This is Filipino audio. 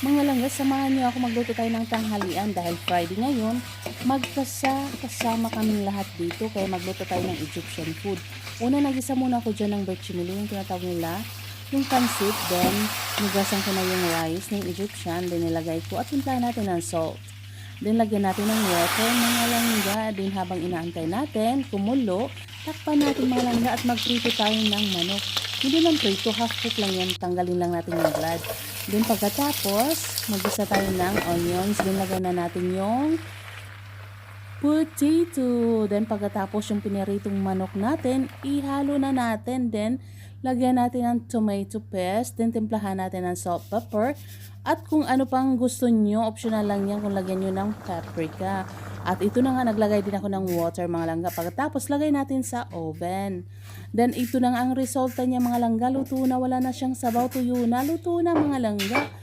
Mga langga, samahan niyo ako magluto tayo ng tanghalian dahil Friday ngayon. Magkasama kaming lahat dito kaya magluto tayo ng Egyptian food. Una, nagisa muna ako dyan ng berchinili, yung tinatawag nila, yung pancit. Then, nugasan ko na yung rice ng Egyptian. Then, nilagay ko at timplahan natin ng salt. Then, lagyan natin ng water, mga langga. Then, habang inaantay natin, kumulo, takpan natin mga langga at magprito tayo ng manok. Hindi lang prito, half cook lang yan. Tanggalin lang natin yung blood. Then pagkatapos, mag-isa tayo ng onions. Then lagyan na natin yung potato. Then pagkatapos yung piniritong manok natin, ihalo na natin. Then lagyan natin ng tomato paste. Then timplahan natin ng salt, pepper. At kung ano pang gusto nyo, optional lang yan kung lagyan nyo ng paprika. At ito na nga, naglagay din ako ng water mga langga. Pagkatapos, lagay natin sa oven. Then, ito na nga ang resulta niya mga langga. Luto na, wala na siyang sabaw, tuyo na. Luto na mga langga.